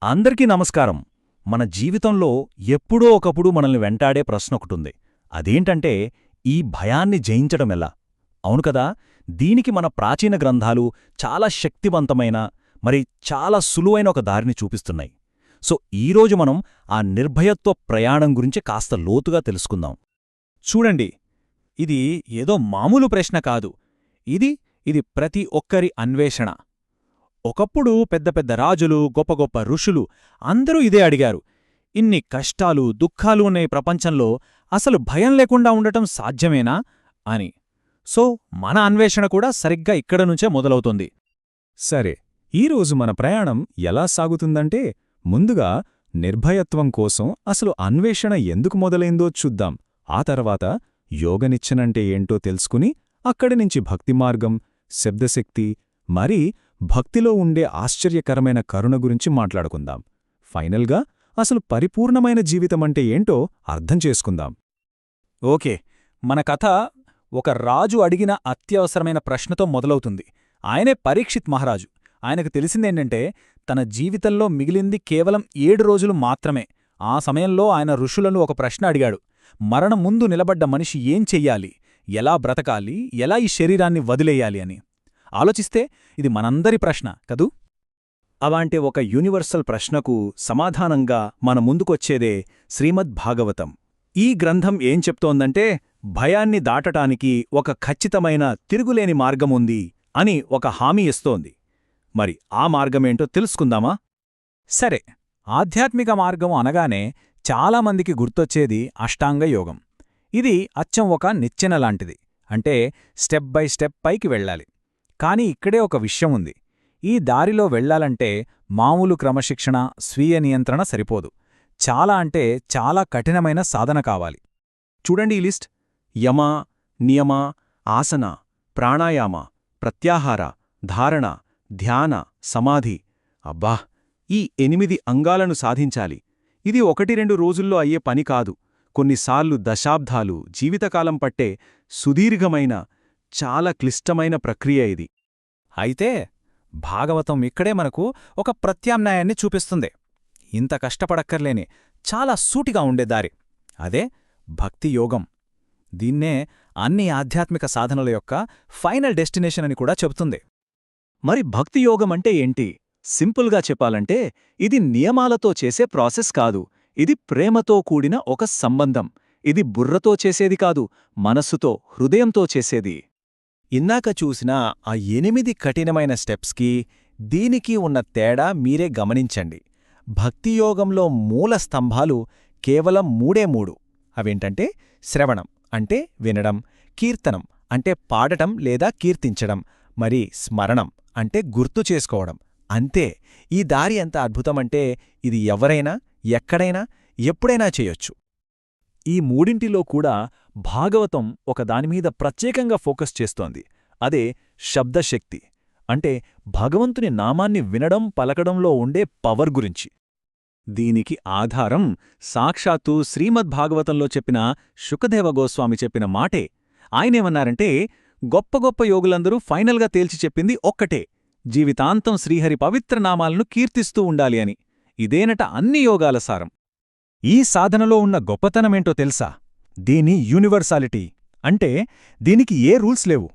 అందరికీ నమస్కారం. మన జీవితంలో ఎప్పుడో ఒకప్పుడు మనల్ని వెంటాడే ప్రశ్నొకటుంది. అదేంటంటే, ఈ భయాన్ని జయించడమెలా? అవును కదా, దీనికి మన ప్రాచీన గ్రంథాలు చాలా శక్తివంతమైన, మరి చాలా సులువైన ఒక దారిని చూపిస్తున్నాయి. ఈరోజు మనం ఆ నిర్భయత్వ ప్రయాణం గురించి కాస్త లోతుగా తెలుసుకుందాం. చూడండి, ఇది ఏదో మామూలు ప్రశ్న కాదు. ఇది ప్రతి ఒక్కరి అన్వేషణ. ఒకప్పుడు పెద్ద పెద్ద రాజులు, గొప్ప గొప్ప ఋషులు అందరూ ఇదే అడిగారు. ఇన్ని కష్టాలు, దుఃఖాలు ఉన్న ఈ ప్రపంచంలో అసలు భయం లేకుండా ఉండటం సాధ్యమేనా అని. మన అన్వేషణ కూడా సరిగ్గా ఇక్కడ నుంచే మొదలవుతుంది. సరే, ఈరోజు మన ప్రయాణం ఎలా సాగుతుందంటే, ముందుగా నిర్భయత్వం కోసం అసలు అన్వేషణ ఎందుకు మొదలైందో చూద్దాం. ఆ తర్వాత యోగనిచ్చెనంటే ఏంటో తెలుసుకుని అక్కడినుంచి భక్తిమార్గం, శబ్దశక్తి, మరీ భక్తిలో ఉండే ఆశ్చర్యకరమైన కరుణ గురించి మాట్లాడుకుందాం. ఫైనల్గా అసలు పరిపూర్ణమైన జీవితమంటే ఏంటో అర్థం చేసుకుందాం. ఓకే, మన కథ ఒక రాజు అడిగిన అత్యవసరమైన ప్రశ్నతో మొదలవుతుంది. ఆయనే పరీక్షిత్ మహారాజు. ఆయనకు తెలిసిందేంటంటే, తన జీవితంలో మిగిలింది కేవలం 7 రోజులు మాత్రమే. ఆ సమయంలో ఆయన ఋషులను ఒక ప్రశ్న అడిగాడు. మరణం ముందు నిలబడ్డ మనిషి ఏం చెయ్యాలి, ఎలా బ్రతకాలి, ఎలా ఈ శరీరాన్ని వదిలేయాలి అని ఆలోచిస్తే ఇది మనందరి ప్రశ్న కదూ. అలాంటి ఒక యూనివర్సల్ ప్రశ్నకు సమాధానంగా మన ముందుకొచ్చేదే శ్రీమద్ భాగవతం. ఈ గ్రంథం ఏం చెప్తోందంటే, భయాన్ని దాటటానికి ఒక ఖచ్చితమైన తిరుగులేని మార్గముంది అని ఒక హామీ ఇస్తోంది. మరి ఆ మార్గమేంటో తెలుసుకుందామా? సరే, ఆధ్యాత్మిక మార్గం అనగానే చాలామందికి గుర్తొచ్చేది అష్టాంగయోగం. ఇది అచ్చం ఒక నిచ్చెనలాంటిది. అంటే స్టెప్ బై స్టెప్ పైకి వెళ్ళాలి. కాని ఇక్కడే ఒక విషయం ఉంది. ఈ దారిలో వెళ్లాలంటే మామూలు క్రమశిక్షణ, స్వీయ నియంత్రణ సరిపోదు. చాలా అంటే చాలా కఠినమైన సాధన కావాలి. చూడండి ఈ లిస్ట్: యమ, నియమ, ఆసన, ప్రాణాయామ, ప్రత్యాహార, ధారణ, ధ్యాన, సమాధి. అబ్బా, ఈ 8 అంగాలను సాధించాలి. ఇది 1-2 రోజుల్లో అయ్యే పని కాదు. కొన్నిసార్లు దశాబ్దాలు, జీవితకాలం పట్టే సుదీర్ఘమైన, చాలా క్లిష్టమైన ప్రక్రియ ఇది. అయితే భాగవతం ఇక్కడే మనకు ఒక ప్రత్యామ్నాయాన్ని చూపిస్తుంది. ఇంత కష్టపడక్కర్లేని, చాలా సూటిగా ఉండే దారి. అదే భక్తియోగం. దీన్నే అన్ని ఆధ్యాత్మిక సాధనల యొక్క ఫైనల్ డెస్టినేషన్ అని కూడా చెబుతుంది. మరి భక్తియోగమంటే ఏంటి? సింపుల్గా చెప్పాలంటే, ఇది నియమాలతో చేసే ప్రాసెస్ కాదు. ఇది ప్రేమతో కూడిన ఒక సంబంధం. ఇది బుర్రతో చేసేది కాదు, మనస్సుతో, హృదయంతో చేసేది. ఇందాక చూసిన ఆ 8 కఠినమైన స్టెప్స్కి, దీనికి ఉన్న తేడా మీరే గమనించండి. భక్తియోగంలో మూల స్తంభాలు కేవలం 3 అవేంటంటే శ్రవణం అంటే వినడం, కీర్తనం అంటే పాడటం లేదా కీర్తించడం, మరి స్మరణం అంటే గుర్తు చేసుకోవడం. అంతే. ఈ దారి ఎంత అద్భుతమంటే ఇది ఎవరైనా, ఎక్కడైనా, ఎప్పుడైనా చేయొచ్చు. ఈ మూడింటిలో కూడా భాగవతం ఒకదానిమీద ప్రత్యేకంగా ఫోకస్ చేస్తోంది. అదే శబ్దశక్తి. అంటే భగవంతుని నామాన్ని వినడం, పలకడంలో ఉండే పవర్ గురించి. దీనికి ఆధారం సాక్షాత్తు శ్రీమద్భాగవతంలో చెప్పిన శుకదేవ గోస్వామి చెప్పిన మాటే. ఆయనేమన్నారంటే, గొప్ప గొప్ప యోగులందరూ ఫైనల్గా తేల్చి చెప్పింది ఒక్కటే: జీవితాంతం శ్రీహరి పవిత్ర నామాలను కీర్తిస్తూ ఉండాలి అని. ఇదేనట అన్ని యోగాల సారం. ఈ సాధనలో ఉన్న గొప్పతనమేంటో తెలుసా? దీని యూనివర్సాలిటీ. అంటే దీనికి ఏ రూల్స్ లేవు.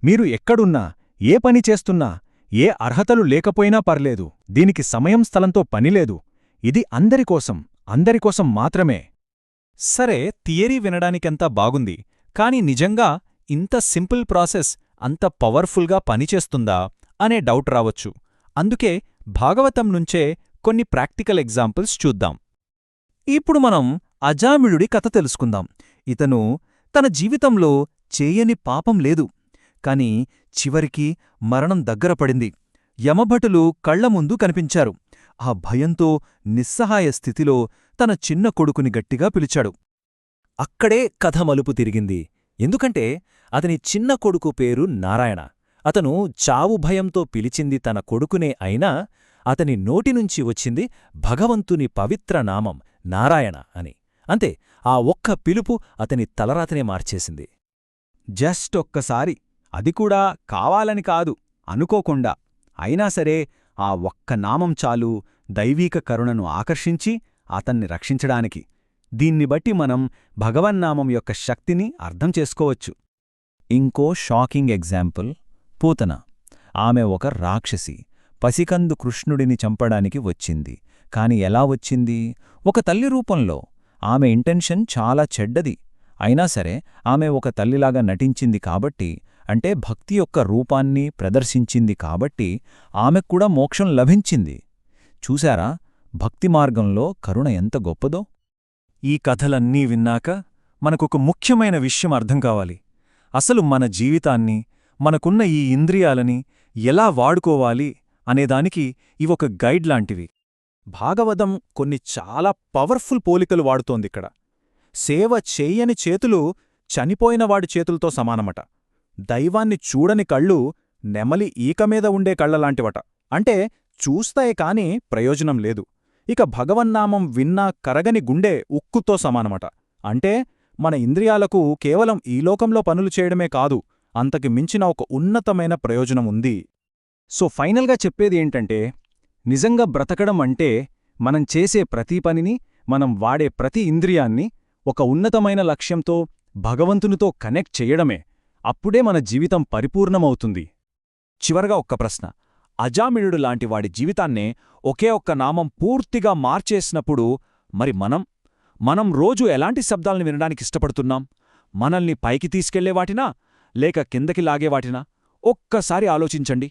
మీరు ఎక్కడున్నా, ఏ పని చేస్తున్నా, ఏ అర్హతలు లేకపోయినా పర్లేదు. దీనికి సమయం, స్థలంతో పనిలేదు. ఇది అందరికోసం మాత్రమే. సరే, థియరీ వినడానికెంత బాగుంది. కాని నిజంగా ఇంత సింపుల్ ప్రాసెస్ అంత పవర్ఫుల్గా పనిచేస్తుందా అనే డౌట్ రావచ్చు. అందుకే భాగవతం నుంచే కొన్ని ప్రాక్టికల్ ఎగ్జాంపుల్స్ చూద్దాం. ఇప్పుడు మనం అజామిళుడి కథ తెలుసుకుందాం. ఇతను తన జీవితంలో చేయని పాపం లేదు. కాని చివరికి మరణం దగ్గరపడింది. యమభటులు కళ్లముందు కనిపించారు. ఆ భయంతో, నిస్సహాయ స్థితిలో తన చిన్న కొడుకుని గట్టిగా పిలిచాడు. అక్కడే కథ మలుపు తిరిగింది. ఎందుకంటే అతని చిన్న కొడుకు పేరు నారాయణ. అతను చావు భయంతో పిలిచింది తన కొడుకునే అయినా అతని నోటినుంచి వచ్చింది భగవంతుని పవిత్ర నామం నారాయణ అని. అంతే, ఆ ఒక్క పిలుపు అతని తలరాతనే మార్చేసింది. జస్ట్ ఒక్కసారి, అది కూడా కావాలని కాదు, అనుకోకుండా. అయినా సరే ఆ ఒక్క నామం చాలు దైవీక కరుణను ఆకర్షించి అతన్ని రక్షించడానికి. దీన్ని బట్టి మనం భగవన్నామం యొక్క శక్తిని అర్థం చేసుకోవచ్చు. ఇంకో షాకింగ్ ఎగ్జాంపుల్ పూతన. ఆమె ఒక రాక్షసి. పసికందు కృష్ణుడిని చంపడానికి వచ్చింది. కాని ఎలా వచ్చింది? ఒక తల్లి రూపంలో. ఆమె ఇంటెన్షన్ చాలా చెడ్డది. అయినా సరే ఆమె ఒక తల్లిలాగా నటించింది కాబట్టి, అంటే భక్తి యొక్క రూపాన్ని ప్రదర్శించింది కాబట్టి ఆమెక్కూడా మోక్షం లభించింది. చూశారా భక్తి మార్గంలో కరుణ ఎంత గొప్పదో? ఈ కథలన్నీ విన్నాక మనకొక ముఖ్యమైన విషయం అర్థం కావాలి. అసలు మన జీవితాన్ని, మనకున్న ఈ ఇంద్రియాలని ఎలా వాడుకోవాలి అనేదానికి ఇవొక గైడ్ లాంటివి. భాగవతం కొన్ని చాలా పవర్ఫుల్ పోలికలు వాడుతోందిక్కడ. సేవ చెయ్యని చేతులు చనిపోయినవాడి చేతులతో సమానమట. దైవాన్ని చూడని కళ్ళు నెమలి ఈకమీద ఉండే కళ్లలాంటివట. అంటే చూస్తాయే కాని ప్రయోజనం లేదు. ఇక భగవన్నామం విన్నా కరగని గుండె ఉక్కుతో సమానమట. అంటే మన ఇంద్రియాలకు కేవలం ఈ లోకంలో పనులు చేయడమే కాదు, అంతకి మించిన ఒక ఉన్నతమైన ప్రయోజనం ఉంది. సో ఫైనల్గా చెప్పేది ఏంటంటే, నిజంగా బ్రతకడం అంటే మనం చేసే ప్రతి పనిని, మనం వాడే ప్రతి ఇంద్రియాన్ని ఒక ఉన్నతమైన లక్ష్యంతో, భగవంతునితో కనెక్ట్ చెయ్యడమే. అప్పుడే మన జీవితం పరిపూర్ణమవుతుంది. చివరగా ఒక్క ప్రశ్న. అజామిళుడు లాంటి వాడి జీవితాన్నే ఒకే ఒక్క నామం పూర్తిగా మార్చేసినప్పుడు మరి మనం రోజు ఎలాంటి శబ్దాలను వినడానికి ఇష్టపడుతున్నాం? మనల్ని పైకి తీసుకెళ్లేవాటినా లేక కిందకి లాగేవాటినా? ఒక్కసారి ఆలోచించండి.